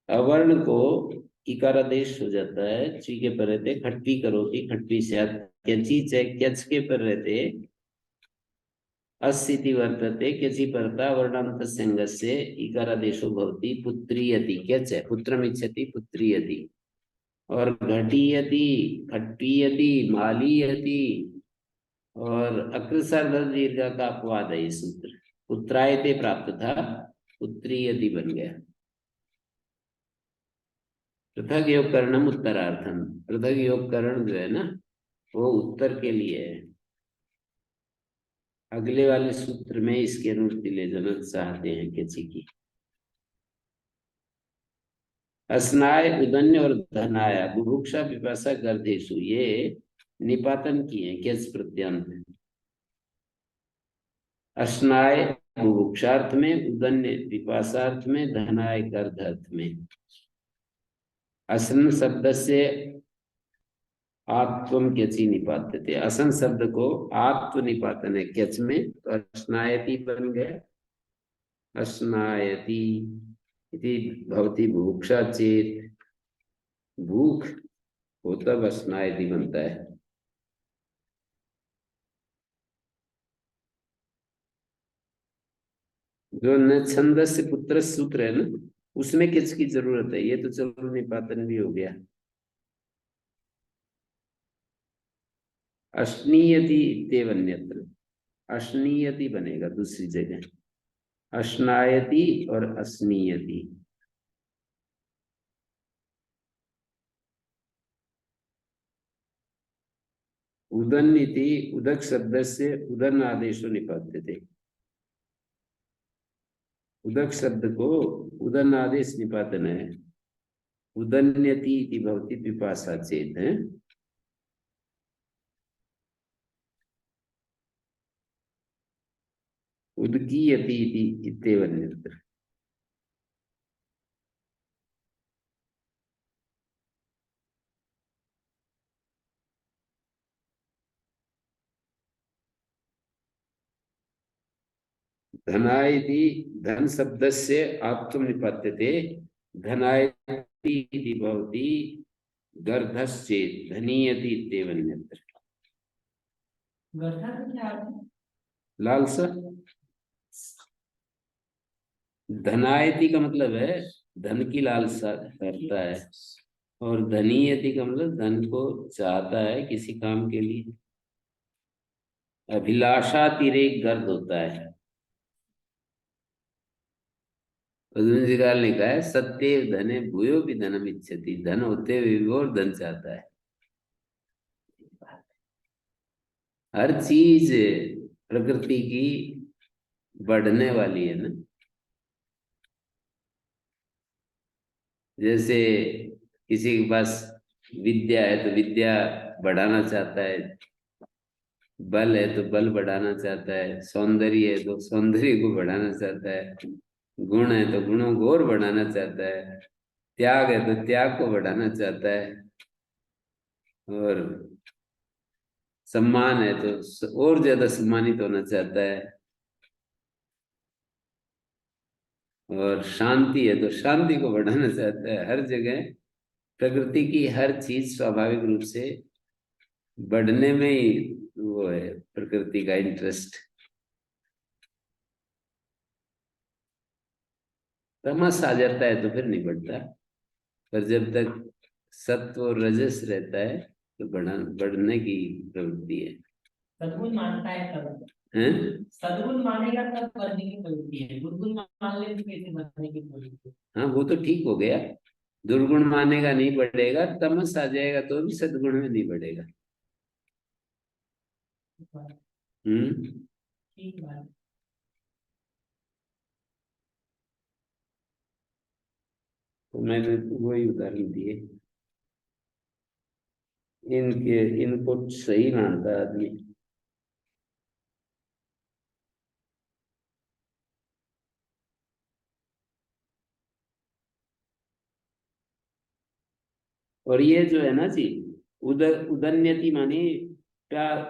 अवर्ण को इकारादेश हो जाता है ची के पर रहते खट्टी करोति खट्टी स्यात् क्यची क्यच के पर रहते अस्थिति वर्तते क्यची परता वर्णांत संगस्य इकारादेशो भवति पुत्रीयति क्यच पुत्रमिच्छति पुत्रीयति और घटीयति खट्टीयति मालीयति और अकृसार्ध दीर्घ का अपवाद है ये सूत्र पुत्रायते प्राप्त था पुत्रीयति बन गया। पृथक योग करणम उत्तरार्थम पृथक योग करण जो है ना वो उत्तर के लिए है। अगले वाले सूत्र में इसकी अनुवृत्ति ले जाना चाहते हैं किसी की। अस्नाय उदन्य और धनाया बुभुक्षा पिपासा गर्देशु ये निपातन किए किस प्रत्यांत। अस्नाय बुभुक्षार्थ में उदन्य पिपासार्थ में धनाय गर्ध में। असन शब्द से आत्वम क्यची निपातते असन शब्द को आत्व निपातन है क्यच में तो अस्नायति बन गया अस्नायति इति भवति बुभुक्षा चेत भूख हो तब अस्नायति बनता है। जो न छंद से पुत्र सूत्र है ना उसमें किस की जरूरत है ये तो चलो निपातन भी हो गया। अश्नीयति इत्येवन्यत्र अश्नीयति बनेगा दूसरी जगह अश्नायति और अस्नीयति। उदन्निति उदक शब्द से उदन आदेशो निपात्यते उदक शब्द को उदन आदेश निपातन है उदन्यति इति भवति पिपासा चेत है। उद्गीयति इति इत्येव अन्यत्र। धनाय इति धन शब्दस्य आत्म निपात्यते। धनाय इति भवति गर्धश्चेत् धनीयति इत्येव अन्यत्र। गर्धा का क्या अर्थ है? लालसा। धनायति का मतलब है धन की लालसा करता है, और धनीयति का मतलब धन को चाहता है किसी काम के लिए। अभिलाषातिरेक गर्द होता है। उद्गीकार ने कहा है सत्य धने भूयो भी धनम इच्छति। धन होते हुए भी और धन चाहता है। हर चीज प्रकृति की बढ़ने वाली है ना। जैसे किसी के पास विद्या है तो विद्या बढ़ाना चाहता है, बल है तो बल बढ़ाना चाहता है, सौंदर्य है तो सौंदर्य को बढ़ाना चाहता है, गुण है तो गुणों को और बढ़ाना चाहता है, त्याग है तो त्याग को बढ़ाना चाहता है, और सम्मान है तो और ज्यादा सम्मानित होना चाहता है, और शांति है तो शांति को बढ़ाना चाहता है। हर जगह प्रकृति की हर चीज स्वाभाविक रूप से बढ़ने में ही वो है प्रकृति का इंटरेस्ट। तमस आ जाता है तो फिर नहीं बढ़ता, पर जब तक सत्व और रजस रहता है तो बढ़ने की प्रवृत्ति है। सद्गुण मानता है तब, हैं? सद्गुण मानेगा तब बढ़ने की प्रवृत्ति है, दुर्गुण मान ले तो कैसे बढ़ने की प्रवृत्ति है? हाँ वो तो ठीक हो गया। दुर्गुण मानेगा नहीं बढ़ेगा, तमस आ जाएगा तो भी सद्गुण में नहीं बढ़ेगा। ठीक बात। तो मैंने वही उदाहरण दिए। इनको सही मानता आदमी। और ये जो है ना जी, उदन्यति माने प्यार,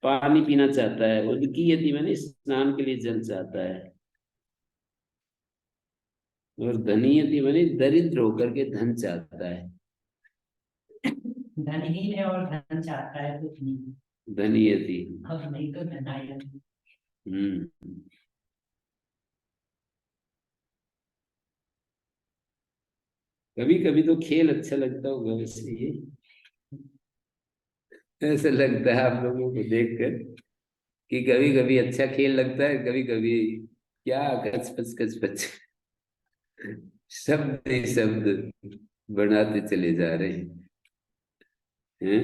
पानी पीना चाहता है। उदकीयति माने स्नान के लिए जल चाहता है। और धनीयति माने दरिद्र होकर के धन चाहता है। धनहीन है और धन चाहता है कुछ नहीं। धनीयति। अब नहीं तो धनाय। कभी कभी तो खेल अच्छा लगता होगा वैसे। ये ऐसा लगता है आप लोगों को देखकर कि कभी कभी अच्छा खेल लगता है, कभी कभी क्या कचपच कचपच शब्द ही शब्द बनाते चले जा रहे हैं।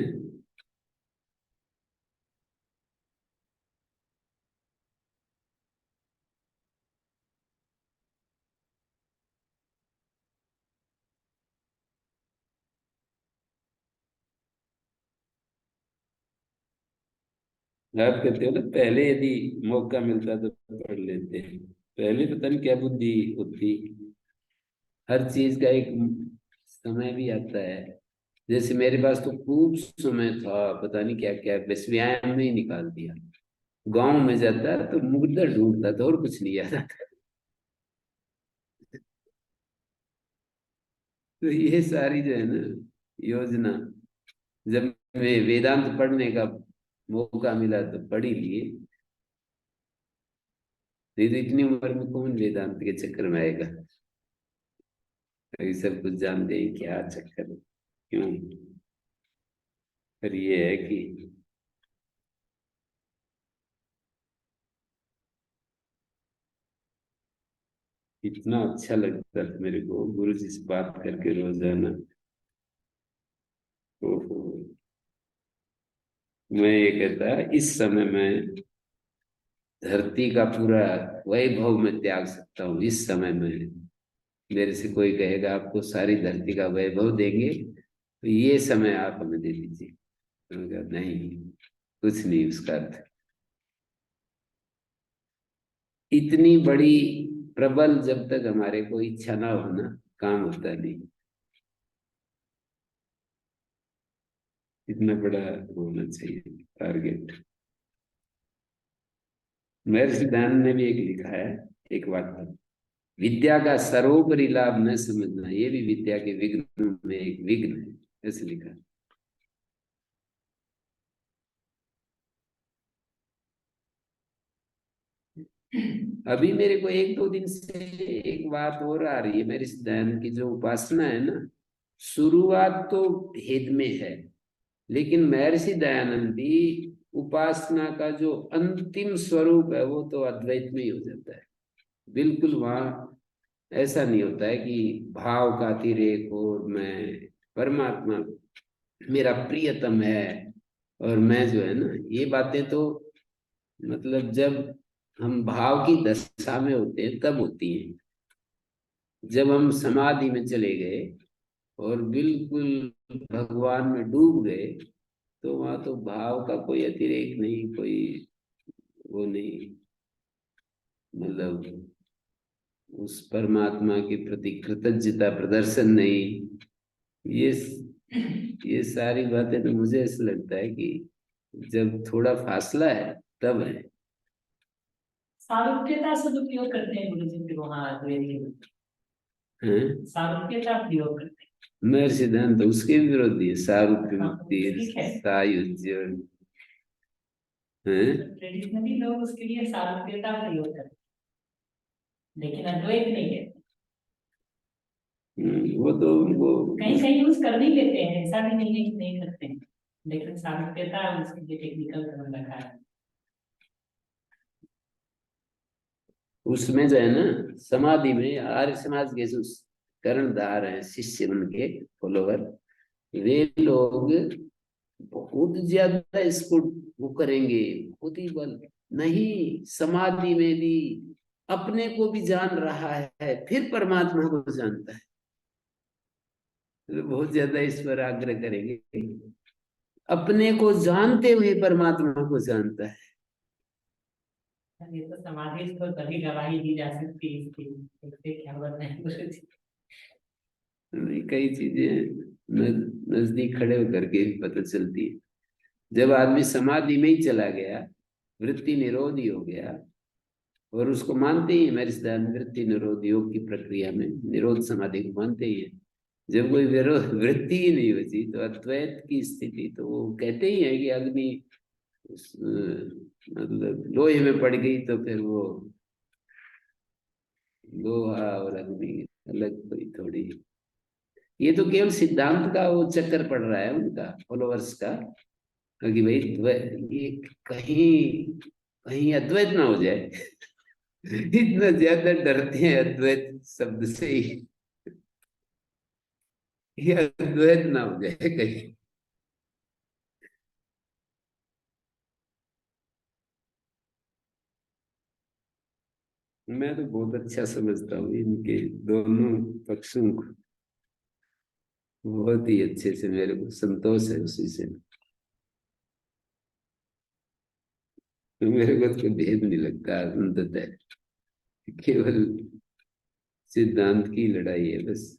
आप कहते हो ना पहले यदि मौका मिलता तो पढ़ लेते हैं। पहले पता नहीं क्या बुद्धि होती। हर चीज का एक समय भी आता है। जैसे मेरे पास तो खूब समय था, पता नहीं क्या क्या, बस व्यायाम में ही निकाल दिया। गांव में जाता तो मुर्दा ढूंढता था और कुछ नहीं आता था। तो ये सारी जो है ना योजना, जब मैं वेदांत पढ़ने का मौका मिला तो पढ़ ही लिए। नहीं तो इतनी उम्र में कौन वेदांत के चक्कर में आएगा। अभी सब कुछ जानते हैं क्या चक्कर है, क्यों। पर ये है कि इतना अच्छा लगता था मेरे को गुरु जी से बात करके रोजाना। ओहो, मैं ये कहता इस समय में धरती का पूरा वैभव में त्याग सकता हूँ इस समय में। मेरे से कोई कहेगा आपको सारी धरती का वैभव देंगे तो ये समय आप हमें दे दीजिए, मैंने कहा नहीं, कुछ नहीं उसका अर्थ। इतनी बड़ी प्रबल जब तक हमारे को इच्छा ना हो ना, काम होता नहीं। इतना बड़ा होना चाहिए टारगेट। महर्षि दयानंद ने भी एक लिखा है, एक वाक्य, विद्या का सर्वोपरि लाभ न समझना ये भी विद्या के विघ्न में एक विघ्न है, ऐसे लिखा। अभी मेरे को एक दो दिन से एक बात और आ रही है, मेरी दयानंद की जो उपासना है ना, शुरुआत तो भेद में है, लेकिन महर्षि दयानंद भी उपासना का जो अंतिम स्वरूप है वो तो अद्वैत में ही हो जाता है। बिल्कुल वहां ऐसा नहीं होता है कि भाव का अतिरेक और मैं परमात्मा मेरा प्रियतम है और मैं जो है ना, ये बातें तो मतलब जब हम भाव की दशा में होते हैं तब होती हैं। जब हम समाधि में चले गए और बिल्कुल भगवान में डूब गए तो वहां तो भाव का कोई अतिरेक नहीं, कोई वो नहीं, मतलब उस परमात्मा के प्रति कृतज्ञता प्रदर्शन नहीं। ये ये सारी बातें तो मुझे ऐसा लगता है कि जब थोड़ा फासला है तब है। सारूप्यता सदुपयोग करते हैं गुरु जी फिर वहाँ अद्वैत के हैं? सारूप्यता प्रयोग करते हैं। महर्षि दयानंद तो उसके भी विरोधी है, सारूप्य हाँ, मुक्ति, ठीक है। सायुज्य है। ट्रेडिशनली लोग उसके लिए सारूप्यता प्रयोग करते हैं, लेकिन अद्वैत नहीं है। वो तो उनको कहीं कहीं यूज कर भी लेते हैं, ऐसा भी नहीं है कि नहीं करते हैं, लेकिन सारूप्यता उसके लिए टेक्निकल टर्म रखा है। उसमें जो है ना, समाधि में आर्य समाज के जो कर्णधार हैं, शिष्य उनके फॉलोवर, वे लोग बहुत ज्यादा इसको वो करेंगे, खुद ही बल नहीं, समाधि में भी अपने को भी जान रहा है फिर परमात्मा को जानता है, तो बहुत ज्यादा इस पर आग्रह करेंगे, अपने को जानते हुए परमात्मा को जानता है। ये तो समाधि को तभी गवाही दी जा सकती है इसकी, इससे क्या बताएं गुरु जी। कई चीजें नजदीक खड़े होकर के पता चलती है। जब आदमी समाधि में ही चला गया, वृत्ति निरोध ही हो गया, और उसको मानते ही है, मेरे सिद्धांत वृत्ति निरोध योग की प्रक्रिया में निरोध समाधि को मानते ही है। जब कोई विरोध वृत्ति ही नहीं बची तो अद्वैत की स्थिति, तो वो कहते ही है कि अग्नि मतलब लोहे में पड़ गई तो फिर वो लोहा और अग्नि अलग कोई थोड़ी। ये तो केवल सिद्धांत का वो चक्कर पड़ रहा है उनका फॉलोअर्स का, कि भाई ये कहीं कहीं अद्वैत ना हो जाए। इतना ज्यादा डरते हैं अद्वैत शब्द से ही, ये अद्वैत ना हो जाए कहीं। मैं तो बहुत अच्छा समझता हूँ इनके दोनों पक्षों को, बहुत ही अच्छे से मेरे को संतोष है उसी से। तो मेरे को तो भेद नहीं लगता अंततः, केवल सिद्धांत की लड़ाई है बस।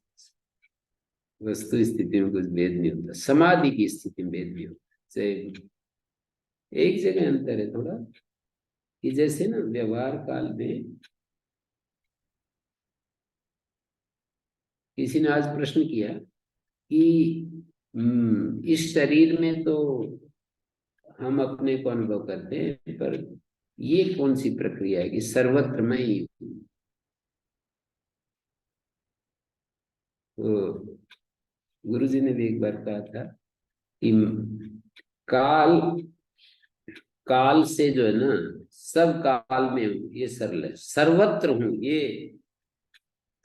वस्तु स्थिति में कुछ भेद नहीं होता, समाधि की स्थिति में भेद नहीं होता। चाहे एक जगह अंतर है थोड़ा, कि जैसे ना व्यवहार काल में किसी ने आज प्रश्न किया कि इस शरीर में तो हम अपने को अनुभव करते हैं, पर ये कौन सी प्रक्रिया है कि सर्वत्र मैं ही हूं? तो गुरुजी ने भी एक बार कहा था कि काल काल से जो है ना, सब काल में हूं ये सरल है, सर्वत्र हूं ये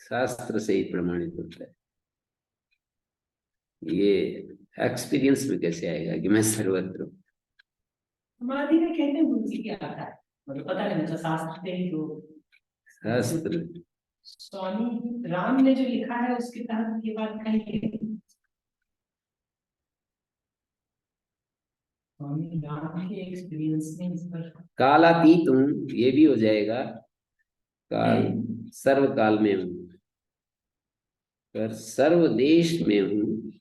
शास्त्र से ही प्रमाणित होता है। ये एक्सपीरियंस में कैसे आएगा कि मैं सर्वत्र हूं? समाधि में कहते हैं गुरु जी क्या आता है, मतलब पता नहीं, मतलब शास्त्र से ही जो शास्त्र स्वामी राम ने जो लिखा है उसके तहत ये बात कही है। स्वामी राम के एक्सपीरियंस में इस पर कालातीत हूँ, ये भी हो जाएगा। काल, सर्व काल में हूँ, पर सर्व देश में हूँ,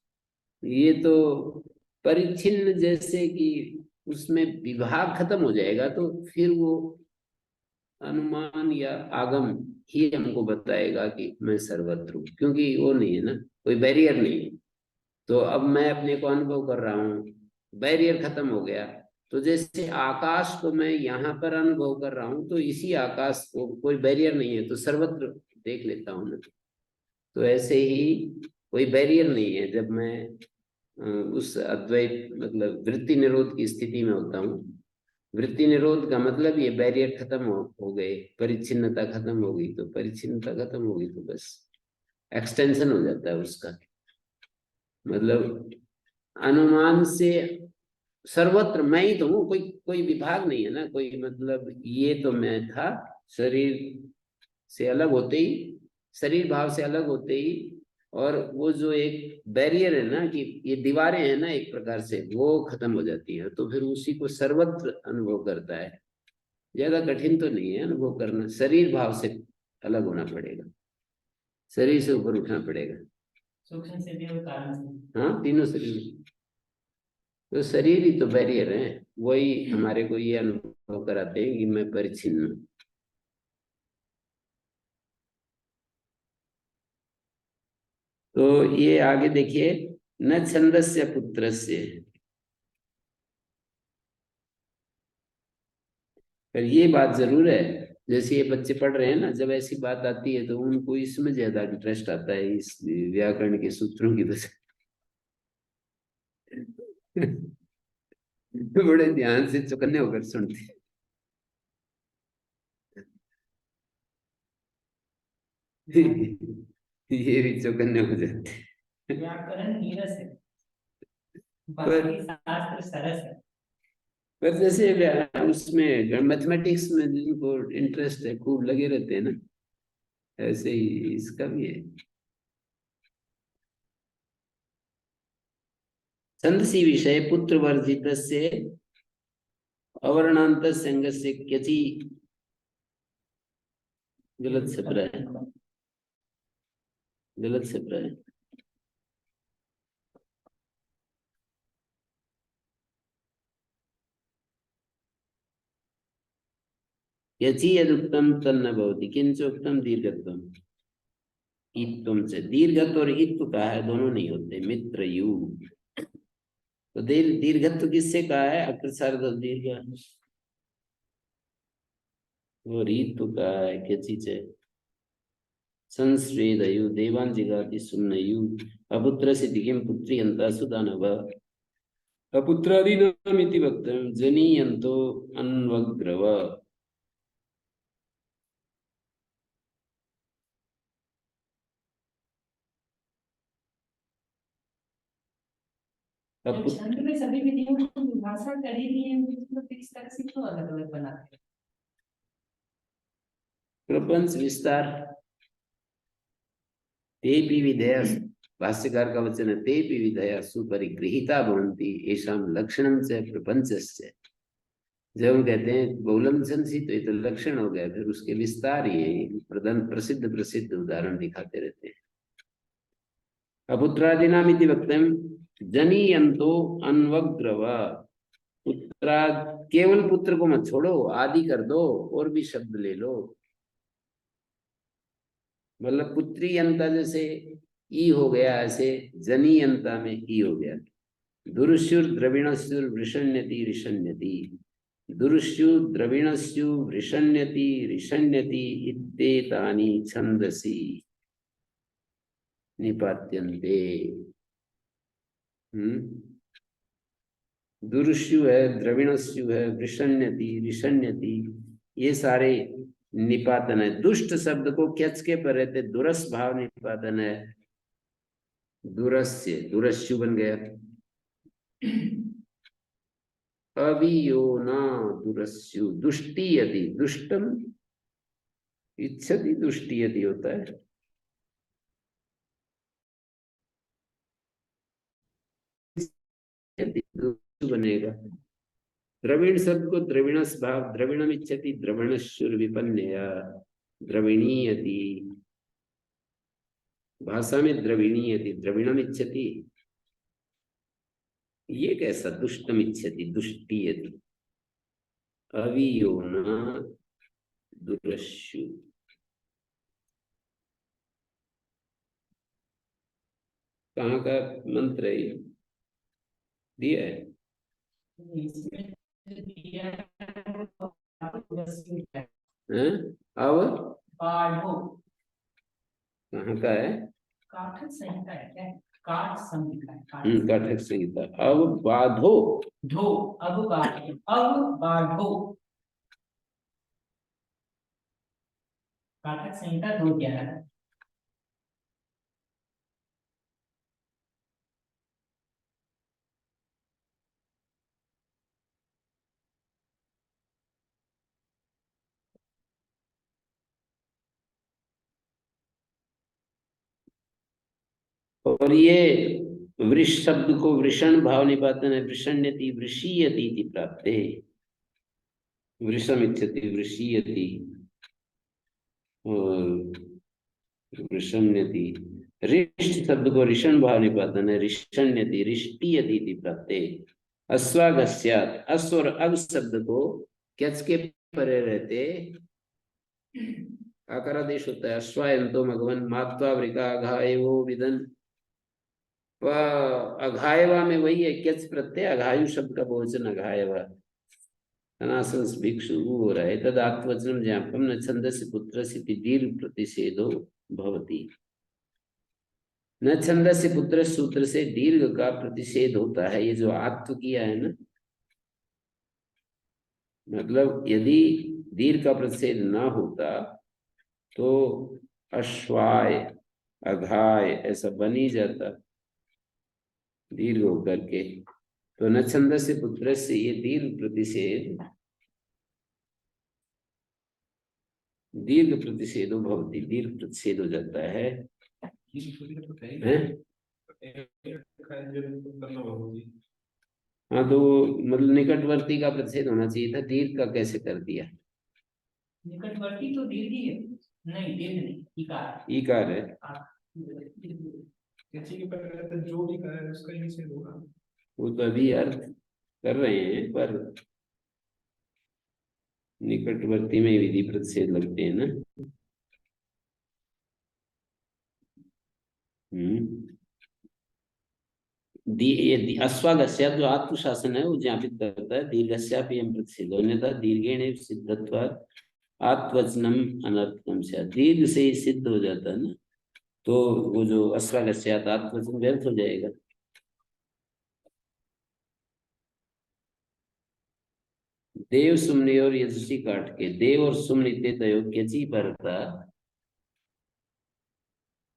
ये तो परिच्छिन्न जैसे कि उसमें विभाग खत्म हो जाएगा, तो फिर वो अनुमान या आगम ही हमको बताएगा कि मैं सर्वत्र हूँ, क्योंकि वो नहीं है ना, कोई बैरियर नहीं है। तो अब मैं अपने को अनुभव कर रहा हूँ, बैरियर खत्म हो गया। तो जैसे आकाश को मैं यहाँ पर अनुभव कर रहा हूँ, तो इसी आकाश को कोई बैरियर नहीं है, तो सर्वत्र देख लेता हूँ ना। तो ऐसे ही कोई बैरियर नहीं है जब मैं उस अद्वैत मतलब वृत्ति निरोध की स्थिति में होता हूँ। वृत्ति निरोध का मतलब ये बैरियर खत्म हो गए, परिच्छिन्नता खत्म हो गई, तो परिच्छिन्नता खत्म हो गई तो बस एक्सटेंशन हो जाता है उसका, मतलब अनुमान से सर्वत्र मैं ही तो हूँ, कोई कोई विभाग नहीं है ना, कोई मतलब ये तो मैं था शरीर से अलग होते ही, शरीर भाव से अलग होते ही, और वो जो एक बैरियर है ना कि ये दीवारें हैं ना एक प्रकार से, वो खत्म हो जाती है, तो फिर उसी को सर्वत्र अनुभव करता है। ज्यादा कठिन तो नहीं है अनुभव करना, शरीर भाव से अलग होना पड़ेगा, शरीर से ऊपर उठना पड़ेगा। सूक्ष्म से भी और कारण से। हाँ, तीनों शरीर, तो शरीर ही तो बैरियर है, वही हमारे को ये अनुभव कराते हैं कि मैं परिच्छिन्न हूं। तो ये आगे देखिए, न छंदस्य पुत्रस्य, पर ये बात जरूर है, जैसे ये बच्चे पढ़ रहे हैं ना, जब ऐसी बात आती है तो उनको इसमें ज्यादा इंटरेस्ट आता है, इस व्याकरण के सूत्रों की वजह से बड़े ध्यान से चौकन्ने होकर सुनते हैं। ये भी चौकन्ने हो जाते हैं। व्याकरण नीरस है, पर बाकी शास्त्र सरस है। पर जैसे उसमें मैथमेटिक्स में जिनको इंटरेस्ट है, खूब लगे रहते हैं ना, ऐसे ही इसका भी है। छंदसी विषय पुत्र वर्जित से अवर्णांत संग से क्यची, गलत छप रहा है, गलत छप रहा है। यचि यदुक्तम तन्न भवति किंचोक्तम दीर्घत्वम, ईत्वम से दीर्घत्व और ईत्व कहा है, दोनों नहीं होते, मित्र यू। तो दीर्घत्व किससे कहा है, अकृसार्ध दीर्घ, और ईत्व कहा है क्यचि से संस्वेदयु देवान जिगाति सुम्नयु अपुत्र सिद्धिकिम पुत्री अंता सुदानव अपुत्रादीनामिति वक्तव्यं जनीयन्तो अन्वग्रव। छंद में सभी विधियों की परिभाषा कर ही दी है, मतलब फिर इस तरह से क्यों अलग अलग बनाते हैं? प्रपंच विस्तार, तेपि विधेय, भाष्यकार का वचन है, तेपि विधेय सुपरिगृहीता भवन्ति येषां लक्षणं च प्रपंचस्य। जब हम कहते हैं बहुलम छंसी, तो ये तो लक्षण हो गया, फिर उसके विस्तार ये प्रधान प्रसिद्ध प्रसिद्ध उदाहरण दिखाते रहते हैं। अपुत्रादीनामिति वक्तव्यं जनीयन्तो अन्वग्रव, पुत्रा, केवल पुत्र को मत छोड़ो, आदि कर दो, और भी शब्द ले लो, मतलब पुत्री अंता जैसे ई हो गया, ऐसे जनी अंता में ई हो गया। दुरुष्युर द्रविणस्युर वृषण्यति ऋषण्यति, दुरुष्यु द्रविणस्यु वृषण्यति ऋषण्यति इत्येतानि छंदसि निपात्यन्ते। दुरुष्यु है, द्रविणस्यु है, वृषण्यति ऋषण्यति, ये सारे निपातन है। दुष्ट शब्द को क्यच के पर रहते, दुरस भाव निपातन है, दुरस्य दुरस्यु बन गया। अवियो न दुरस्यु, दुष्टि यदि दुष्टम इच्छति दुष्टियति होता है। बनेगा। द्रविण शब्द को द्रविण भाव, द्रविणम इच्छति द्रविणश्चुर विपन्नया, द्रविणीयति, भाषा में द्रविणीयति, द्रविणम इच्छति, ये कैसा? दुष्टम इच्छति दुष्टियति, अवियोना दुरश्यु। कहाँ का मंत्र है ये? दिया है? इसमें जो दिया है, तो हैं? अब बाढ़ो कहाँ का है? काठक संहिता है क्या? काठ संहिता है, काठ काठक संहिता। अब बाधो, ढो, अब बाढ़ो, अब बाढ़ो, काठक संहिता 2:11। और ये वृष शब्द को वृषण भाव निपातन है, वृषण्यति वृषीयति इति प्राप्ते, वृषम इच्छति वृषीयति और वृषण्यति। रिष्ट शब्द को ऋषण भाव निपातन है, ऋषण्यति रिष्टीयति इति प्राप्ते। अस्वागस्यात्, अस् और अग शब्द को कैच के परे रहते आकारादेश होता है। अश्वायंतो मघवन मात्वा वृका अघायवो विदन, वह अघायवा में वही है क्यच प्रत्यय, अघायु शब्द का बहुवचन अघायवा। अनासंस भिक्षु हो रहा है। तद आत्मवचनम ज्ञापकम न छंदस्य पुत्रस्य दीर्घ प्रतिषेधो भवति। न छंदस्य पुत्र सूत्र से दीर्घ का प्रतिषेध होता है। ये जो आत्व किया है ना, मतलब यदि दीर्घ का प्रतिषेध ना होता तो अश्वाय अघाय ऐसा बन ही जाता दीर्घ होकर के। तो न छंदस्य पुत्र से ये दीर्घ प्रतिषेध, दीर्घ प्रतिषेधो भवति, दीर्घ प्रतिषेध हो जाता है। हाँ, तो मतलब निकटवर्ती का प्रतिषेध होना चाहिए था, दीर्घ का कैसे कर दिया? निकटवर्ती तो दीर्घ ही है। नहीं, दीर्घ नहीं, इकार ईकार है। किसी के पर जो भी करे उसका ही से होगा। वो तो अभी अर्थ कर रहे हैं, पर निकटवर्ती में विधि प्रतिषेध लगते हैं ना। अस्वागस्या जो आत्मशासन है वो ज्ञापित करता है दीर्घस्यापि यम प्रतिषेधो, अन्यथा दीर्घेण सिद्धत्वात् आत्वचनम अनर्थकम से, दीर्घ से ही सिद्ध हो जाता है ना, तो वो जो अस्वागस्यात आत्वचन व्यर्थ हो जाएगा। देव सुमनि और यजुषी काट के, देव और सुमनि ते तयो क्यची परता,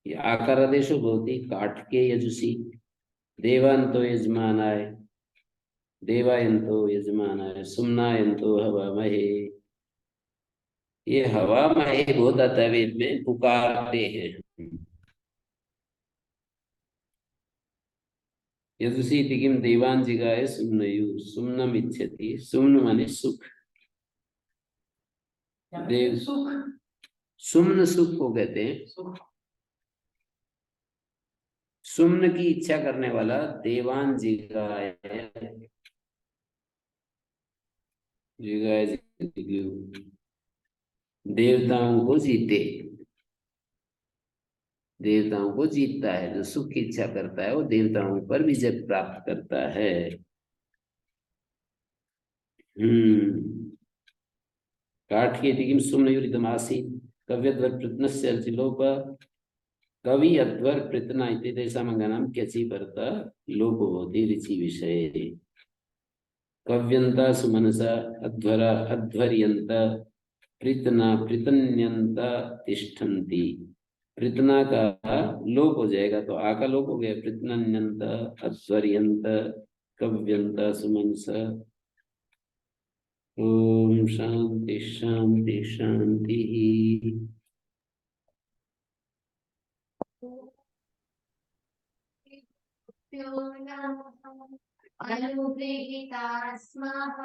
ये आकारादेशो भवति काट के यजुषी, देवांतो यजमानाय, देवायंतो यजमानाय, सुमनायंतो हवामहे। ये हवामहे बहुत आता है वेद में, पुकारते हैं। यजुषी किम देवान जिगाय सुमनयु, सुमनम इच्छति, सुमन माने सुख, देव सुख, सुमन सुख को कहते हैं। सुख सुमन की इच्छा करने वाला देवान जिगाय, जिगाय देवताओं को जीते, देवताओं को जीतता है। जो सुख की इच्छा करता है वो देवताओं पर विजय प्राप्त करता है। काठ के दिगिम सुमनयुरिदमासी कव्यध्वर प्रत्नस्य अर्चिलोप, कवि अध्वर प्रतना इति तेषां अंगानां क्यचि परता लोपो भवति ऋचि विषये। कव्यन्ता सुमनसा अध्वरा अध्वर्यन्त, प्रतना प्रतन्यन्त तिष्ठन्ति। प्रतना का लोप हो जाएगा तो आ का लोप हो गया, प्रतन्यन्त अध्वर्यन्त कव्यन्त सुमनसा। ओम शांति शांति शांति। अनुगृहीता स्मः